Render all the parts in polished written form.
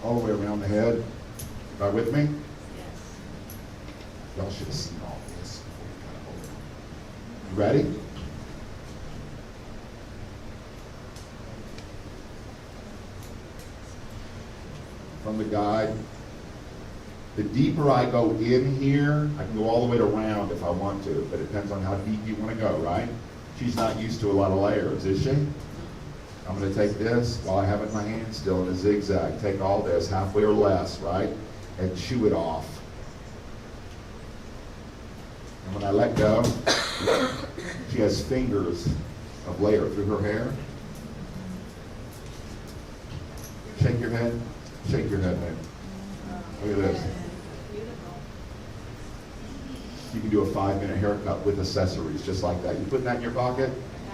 all the way around the head. Right with me? Y'all should have seen all this. You ready? From the guide. The deeper I go in here, I can go all the way to round if I want to, but it depends on how deep you want to go, right? She's not used to a lot of layers, is she? I'm going to take this while I have it in my hand still in a zigzag. Take all this, halfway or less, right? And chew it off. And when I let go, she has fingers of layer through her hair. Shake your head. Shake your head, man. Look at this. You can do a 5-minute haircut with accessories, just like that. You putting that in your pocket?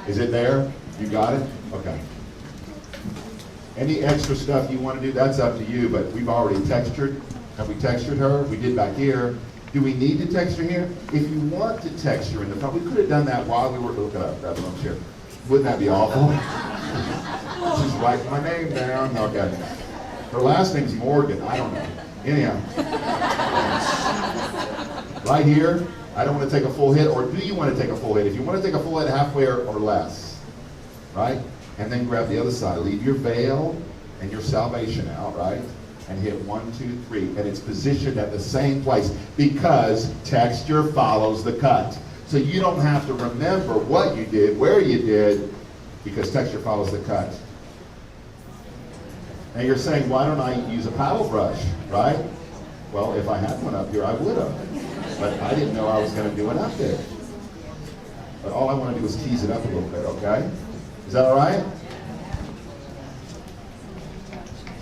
Is it there? You got it? Okay. Any extra stuff you want to do, that's up to you, but we've already textured. Have we textured her? We did back here. Do we need to texture here? If you want to texture in the front, we could have done that while we were, look it up, grab it on chair. Wouldn't that be awful? Just write my name down. Okay. Her last name's Morgan. I don't know. Anyhow. Right here, I don't want to take a full hit, or do you want to take a full hit? If you want to take a full hit, halfway or less, right? And then grab the other side. Leave your veil and your salvation out, right? And hit 1, 2, 3. And it's positioned at the same place because texture follows the cut. So you don't have to remember what you did, where you did, because texture follows the cut. And you're saying, why don't I use a paddle brush, right? Well, if I had one up here, I would have. But I didn't know I was going to do it up there. But all I want to do is tease it up a little bit, okay? Is that all right?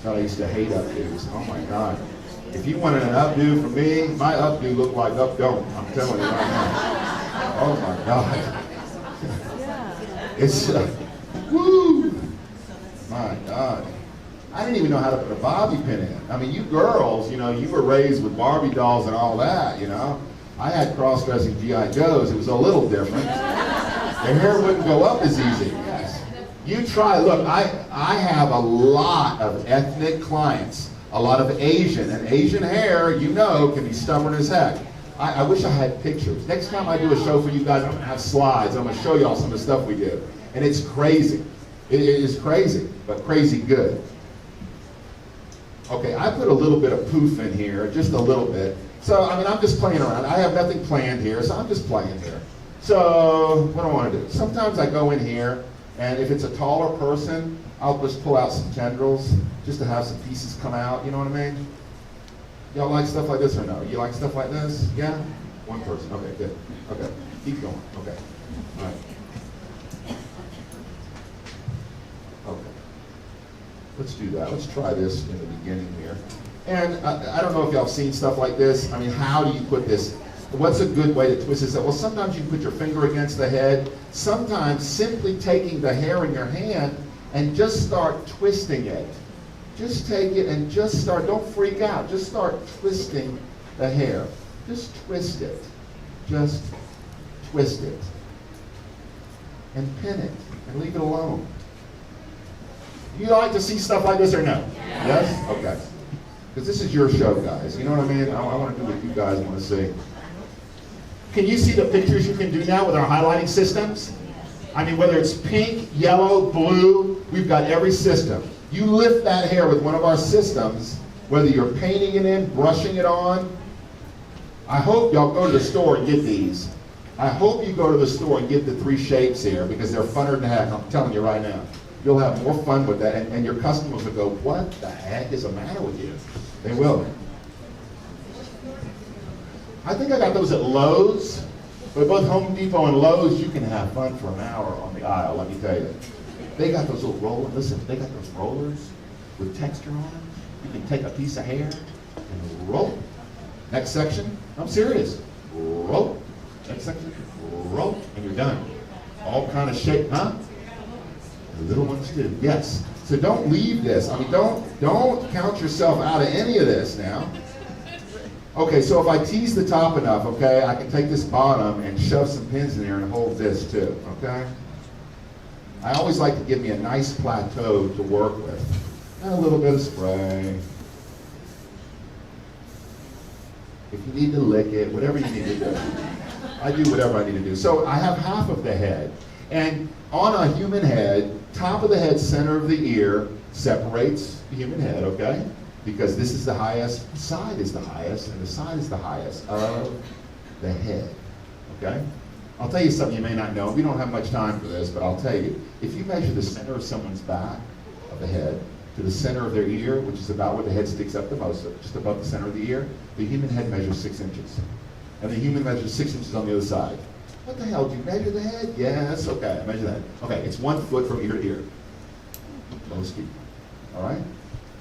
God, I used to hate updos. Oh my God. If you wanted an updo from me, my updo looked like updo. I'm telling you right now. Oh my God. It's, woo! My God. I didn't even know how to put a bobby pin in. I mean, you girls, you know, you were raised with Barbie dolls and all that, you know. I had cross-dressing G.I. Joes. It was a little different. The hair wouldn't go up as easy. Yes. You try, look, I have a lot of ethnic clients, a lot of Asian, and Asian hair, you know, can be stubborn as heck. I wish I had pictures. Next time I do a show for you guys, I'm going to have slides. I'm going to show y'all some of the stuff we do. And it's crazy. It is crazy, but crazy good. Okay, I put a little bit of poof in here, just a little bit. So, I mean, I'm just playing around. I have nothing planned here, so I'm just playing here. So, what do I want to do? Sometimes I go in here, and if it's a taller person, I'll just pull out some tendrils, just to have some pieces come out, you know what I mean? Y'all like stuff like this or no? You like stuff like this? Yeah? One person, okay, good. Okay, keep going, okay. All right. Okay. Let's do that. Let's try this in the beginning here. And I don't know if y'all have seen stuff like this. I mean, how do you put this? What's a good way to twist this? Well, sometimes you can put your finger against the head. Sometimes simply taking the hair in your hand and just start twisting it. Just take it and just start, don't freak out. Just start twisting the hair. Just twist it. Just twist it. And pin it. And leave it alone. You like to see stuff like this or no? Yes? Okay. Because this is your show, guys. You know what I mean? I want to do what you guys want to see. Can you see the pictures you can do now with our highlighting systems? I mean, whether it's pink, yellow, blue, we've got every system. You lift that hair with one of our systems, whether you're painting it in, brushing it on. I hope y'all go to the store and get these. I hope you go to the store and get the 3 shapes here, because they're funner than heck. I'm telling you right now. You'll have more fun with that, and your customers will go, what the heck is the matter with you? They will. I think I got those at Lowe's, but both Home Depot and Lowe's, you can have fun for an hour on the aisle, let me tell you. They got those little rollers, listen, they got those rollers with texture on them. You can take a piece of hair and roll it. Next section, I'm serious. Roll. Next section, roll, and you're done. All kind of shape, huh? The little ones too, yes. So don't leave this. I mean, don't count yourself out of any of this now. Okay, so if I tease the top enough, okay, I can take this bottom and shove some pins in there and hold this too, okay? I always like to give me a nice plateau to work with. And a little bit of spray. If you need to lick it, whatever you need to do. I do whatever I need to do. So I have half of the head. And on a human head, top of the head, center of the ear, separates the human head, okay? Because this is the highest, side is the highest, and the side is the highest of the head, okay? I'll tell you something you may not know. We don't have much time for this, but I'll tell you. If you measure the center of someone's back of the head to the center of their ear, which is about where the head sticks up the most, just above the center of the ear, the human head measures 6 inches. And the human measures 6 inches on the other side. What the hell, do you measure the head? Yes, okay, I measure that. Okay, it's 1 foot from ear to ear. Most people, all right?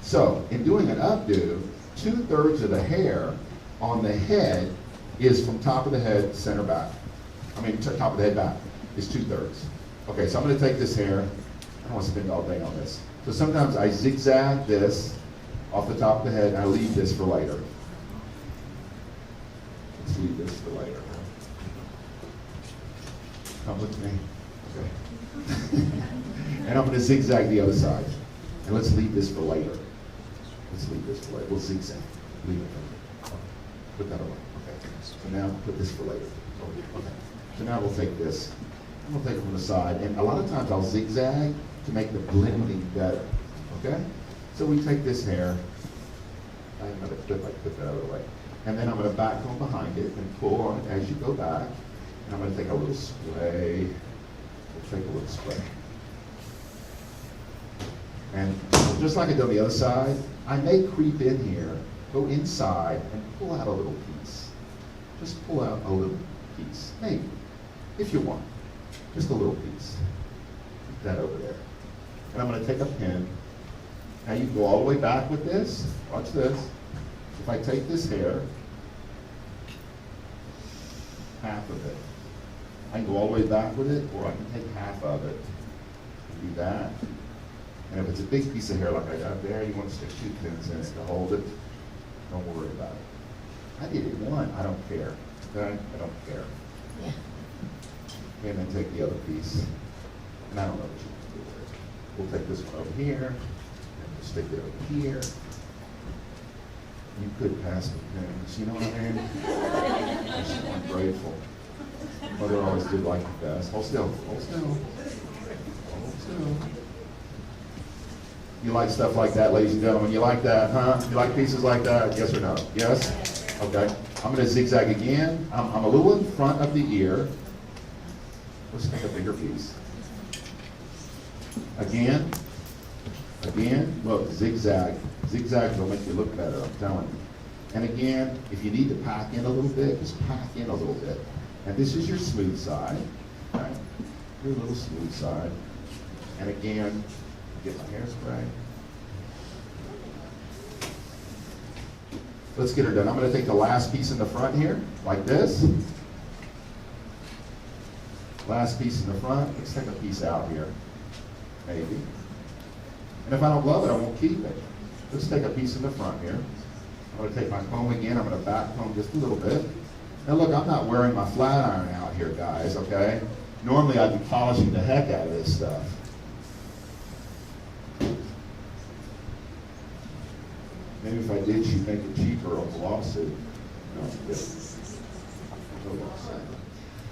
So, in doing an updo, 2/3 of the hair on the head is from top of the head, center back. Top of the head back is 2/3. Okay, so I'm going to take this hair. I don't want to spend all day on this. So sometimes I zigzag this off the top of the head, and I leave this for later. Let's leave this for later. Come with me. Okay. And I'm going to zigzag the other side. And let's leave this for later. Let's leave this for later. We'll zigzag. Leave it for later. Put that away. Okay. So now put this for later. Okay. So now we'll take this. I'm going to take it from the side. And a lot of times I'll zigzag to make the blending better. Okay? So we take this hair. I'm going to put that other way. And then I'm going to back comb behind it and pull on it as you go back. And I'm going to take a little spray. We'll take a little spray. And just like I did on the other side, I may creep in here, go inside, and pull out a little piece. Just pull out a little piece. Maybe, if you want. Just a little piece. Put that over there. And I'm going to take a pin. Now you can go all the way back with this. Watch this. If I take this hair, half of it, I can go all the way back with it, or I can take half of it and do that. And if it's a big piece of hair like I got there, you want to stick 2 pins in it to hold it, don't worry about it. I did it one, I don't care. Okay? I don't care. Yeah. And then take the other piece, and I don't know what you can do with it. We'll take this one over here, and we'll stick it over here. You could pass the pins, you know what I mean? I'm so ungrateful. Mother always did like the best. Hold still, hold still, hold still. You like stuff like that, ladies and gentlemen? You like that, huh? You like pieces like that? Yes or no? Yes? Okay. I'm going to zigzag again. I'm a little in front of the ear. Let's take a bigger piece. Again. Again. Look, zigzag. Zigzags will make you look better, I'm telling you. And again, if you need to pack in a little bit, just pack in a little bit. And this is your smooth side. Right? Your little smooth side. And again, get my hairspray. Let's get her done. I'm going to take the last piece in the front here, like this. Last piece in the front. Let's take a piece out here, maybe. And if I don't love it, I won't keep it. Let's take a piece in the front here. I'm going to take my comb again. I'm going to back comb just a little bit. Now look, I'm not wearing my flat iron out here, guys, okay? Normally I'd be polishing the heck out of this stuff. Maybe if I did, she'd make it cheaper on the lawsuit. No,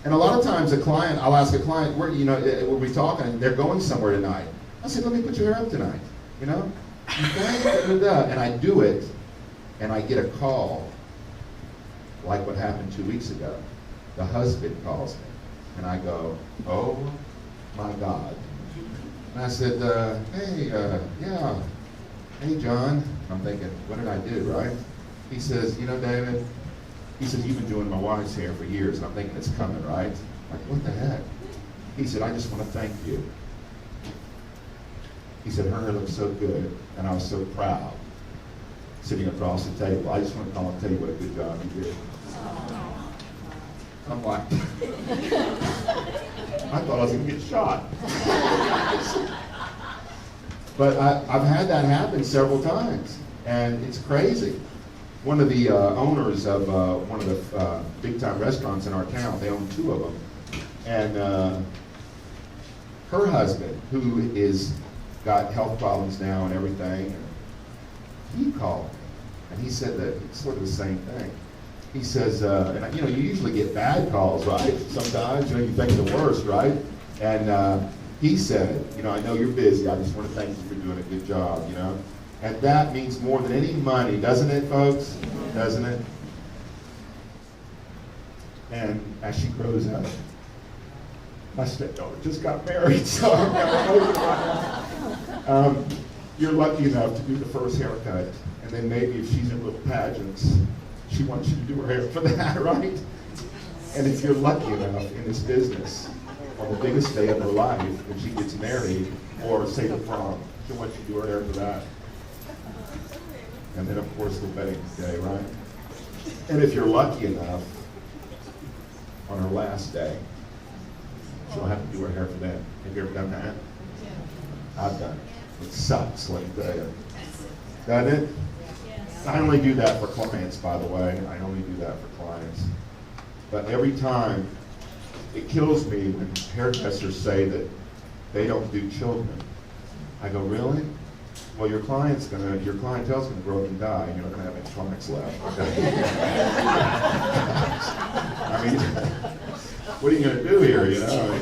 and a lot of times I'll ask a client, where, we'll be talking, and they're going somewhere tonight. I said, let me put your hair up tonight, Okay? And I do it, and I get a call, like what happened 2 weeks ago. The husband calls me, and I go, oh my God. And I said, yeah. Hey, John. I'm thinking, what did I do, right? He says, David, he says, you've been doing my wife's hair for years, and I'm thinking it's coming, right? I'm like, what the heck? He said, I just want to thank you. He said, her hair looks so good, and I was so proud, sitting across the table. I just want to call and tell you what a good job you did. I'm like, I thought I was going to get shot. But I've had that happen several times, and it's crazy. One of the owners of one of the big-time restaurants in our town, they own 2 of them, and her husband, who is got health problems now and everything, and he called me, and he said that it's sort of the same thing. he says, and you know, you usually get bad calls, right? Sometimes, you know, you think the worst, right? And he said, you know, I know you're busy. I just want to thank you for doing a good job, you know? And that means more than any money, doesn't it, folks? Doesn't it? And as she grows up, my stepdaughter just got married, so I'm never you're lucky enough to do the first haircut, and then maybe if she's in little pageants, she wants you to do her hair for that, right? And if you're lucky enough in this business, on the biggest day of her life, when she gets married, or say the prom, she wants you to do her hair for that. And then of course the wedding day, right? And if you're lucky enough, on her last day, she'll have to do her hair for them. Have you ever done that? Yeah. I've done it. It sucks, let me tell you. Doesn't it? Yes. I only do that for clients, by the way. I only do that for clients. But every time, it kills me when hairdressers say that they don't do children. I go, really? Well, your clientele's gonna grow up and die, and you're not gonna have any clients left. I mean, what are you gonna do here, you know?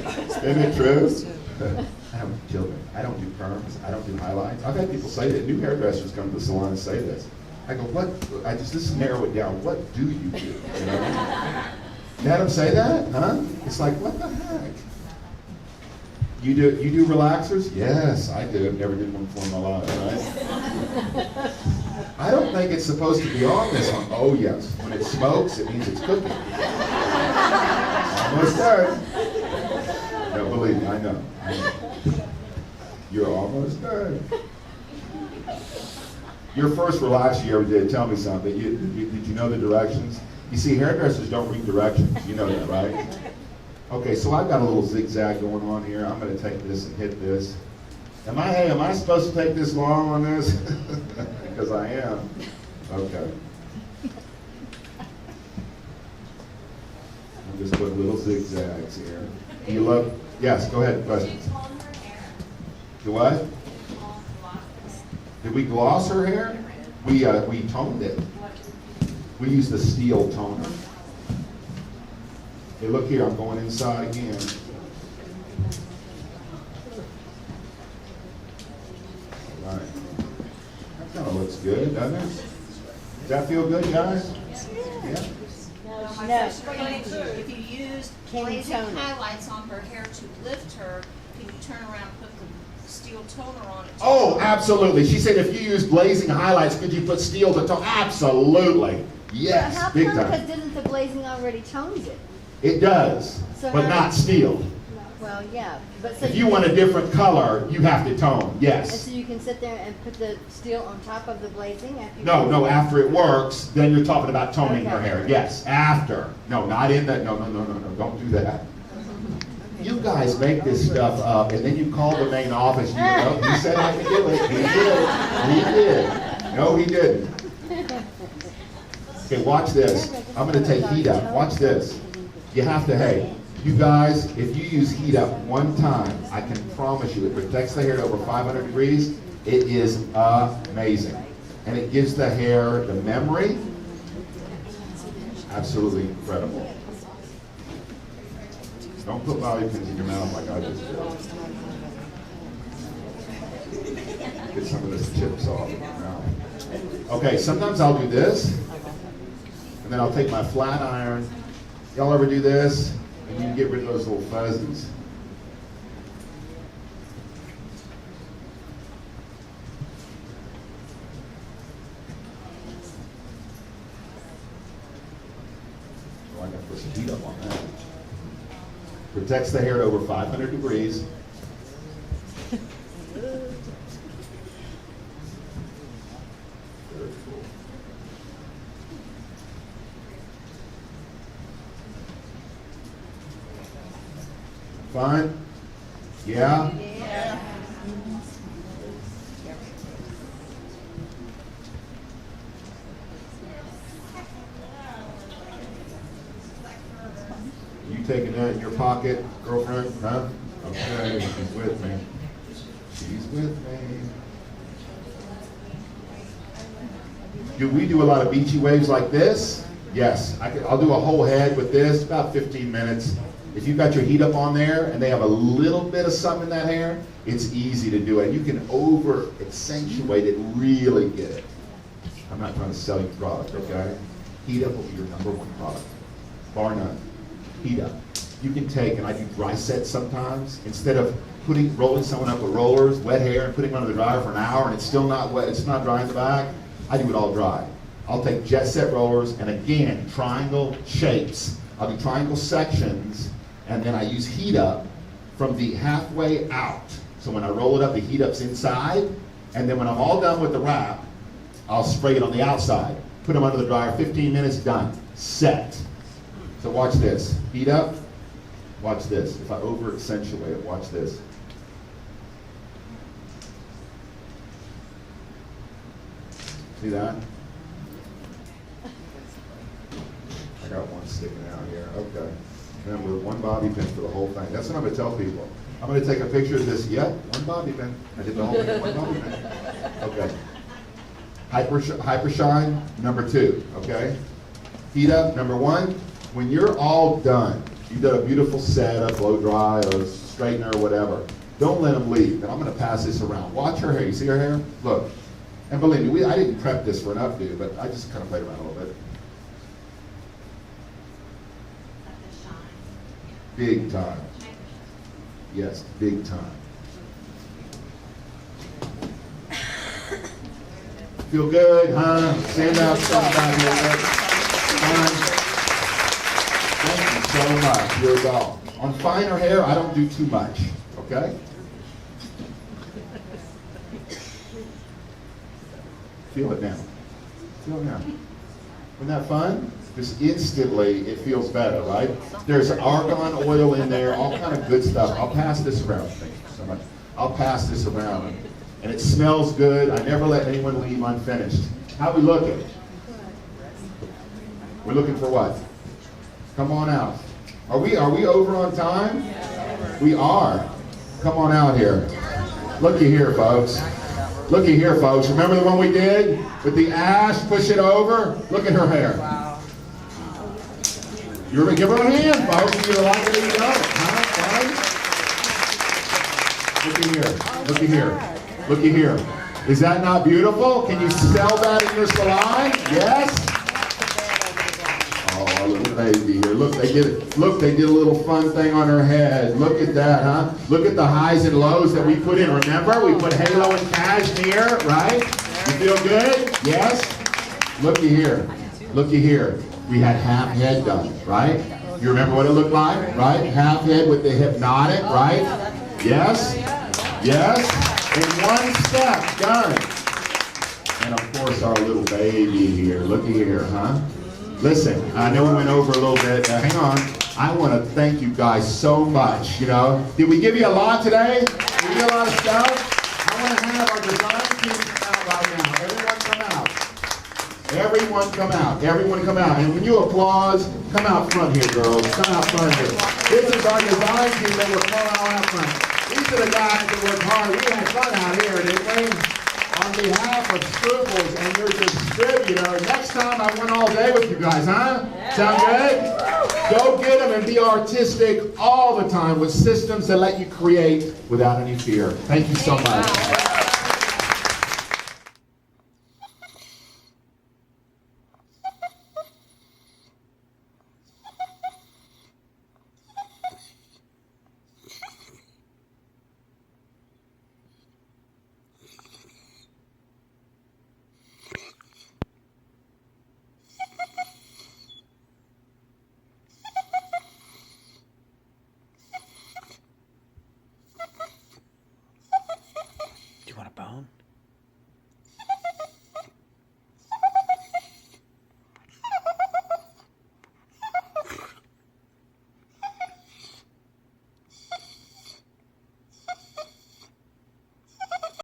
Isn't it true? I don't do children. I don't do perms. I don't do highlights. I've had people say that. New hairdressers come to the salon and say this. I go, what? Just narrow it down. What do you do? You know? You had them say that, huh? It's like, what the heck? You do relaxers? Yes, I do. Never did one before in my life, right? I don't think it's supposed to be on this one. Oh yes, when it smokes, it means it's cooking. Almost done. No, believe me, I know. You're almost done. Your first relaxer you ever did, tell me something. Did you know the directions? You see, hairdressers don't read directions. You know that, right? Okay, so I've got a little zigzag going on here. I'm going to take this and hit this. Am I supposed to take this long on this? Because I am. Okay. I'll just put little zigzags here. You love? Yes, go ahead. Questions. Did you tone her hair? Do what? Did we gloss her hair? We toned it. We used the steel toner. Hey, look here, I'm going inside again. All right. That kind of looks good, doesn't it? Does that feel good, guys? Yeah? No. If you used blazing highlights on her hair to lift her, can you turn around and put the steel toner on it? Oh, absolutely. She said if you use blazing highlights, could you put steel to tone? Absolutely. Yes, how big come? time. Because didn't the blazing already tones it? It does, So but not steel. Well, yeah, but so If you want a different color, you have to tone, and yes. so you can sit there and put the steel on top of the blazing after you No, after it works, then you're talking about toning her Okay. hair. Yes, after. No, not in that. No, don't do that. You guys make this stuff up, and then you call the main office, and you go, he said I could do it. He did. No, he didn't. Okay, watch this. I'm going to take heat up. Watch this. You have to, hey, you guys, if you use heat up one time, I can promise you it protects the hair to over 500 degrees. It is amazing. And it gives the hair the memory. Absolutely incredible. Don't put bobby pins in your mouth like I just did. Get some of this chips off of your mouth. Okay, sometimes I'll do this. And then I'll take my flat iron. Y'all ever do this? And you can get rid of those little fuzzies. So I got to put some heat up on that. Protects the hair to over 500 degrees. Very cool. Fine? Yeah? Yeah. You taking that in your pocket, girlfriend? Huh? Okay, she's with me. She's with me. Do we do a lot of beachy waves like this? Yes, I'll do a whole head with this, about 15 minutes. If you've got your heat up on there and they have a little bit of some in that hair, it's easy to do it. You can over accentuate it, really get it. I'm not trying to sell you product, okay? Heat up will be your number one product, bar none. Heat up. You can take, and I do dry sets sometimes, instead of rolling someone up with rollers, wet hair, and putting them under the dryer for an hour and it's still not wet, it's not dry in the back, I do it all dry. I'll take jet set rollers, and again, triangle shapes. I'll do triangle sections, and then I use heat up from the halfway out. So when I roll it up, the heat up's inside, and then when I'm all done with the wrap, I'll spray it on the outside. Put them under the dryer, 15 minutes, done, set. So watch this, heat up, watch this. If I over accentuate it, watch this. See that? I got one sticking out here, okay. Remember, one bobby pin for the whole thing. That's what I'm gonna tell people. I'm gonna take a picture of this, yep, one bobby pin. I did the whole thing, one bobby pin. Okay. Hyper shine, number 2, okay? Heat up, number 1. When you're all done, you've done a beautiful setup, blow dry, or straightener, or whatever, don't let them leave. And I'm gonna pass this around. Watch her hair, you see her hair? Look. And believe me, I didn't prep this for an updo, but I just kind of played around a little bit. Big time. Yes, big time. Feel good, huh? Stand up, stand back here. Thank you so much. You're a doll. On finer hair, I don't do too much, okay? Feel it now. Feel it now. Isn't that fun? Just instantly, it feels better, right? There's argan oil in there, all kind of good stuff. I'll pass this around. Thank you so much. I'll pass this around. And it smells good. I never let anyone leave unfinished. How we looking? We're looking for what? Come on out. Are we over on time? We are. Come on out here. Looky here, folks. Looky here, folks. Remember the one we did? With the ash, push it over. Look at her hair. You're going to give her a hand, folks, if you like it or you don't. Huh? Looky here. Looky here. Looky here. Is that not beautiful? Can you sell that in your salon? Yes? Oh, our little baby here. Look, they did it. Look, they did a little fun thing on her head. Look at that, huh? Look at the highs and lows that we put in. Remember, we put halo and cashmere, right? You feel good? Yes? Looky here. Looky here. We had half head done, right? You remember what it looked like, right? Half head with the hypnotic, right? Yes? Yes? In one step, done. And of course our little baby here. Looky here, huh? Listen, I know we went over a little bit. Hang on. I want to thank you guys so much, you know. Did we give you a lot today? Did we give you a lot of stuff? I want to have our design team come out right now. Everyone come out. Everyone come out. Everyone come out. And when you applause, come out front here, girls. Come out front here. This is our design team that will come out front. These are the guys that work hard. We had fun out here, didn't we? On behalf of Scruples and your distributor, next time I went all day with you guys, huh? Sound good? Go get them and be artistic all the time with systems that let you create without any fear. Thank you so much.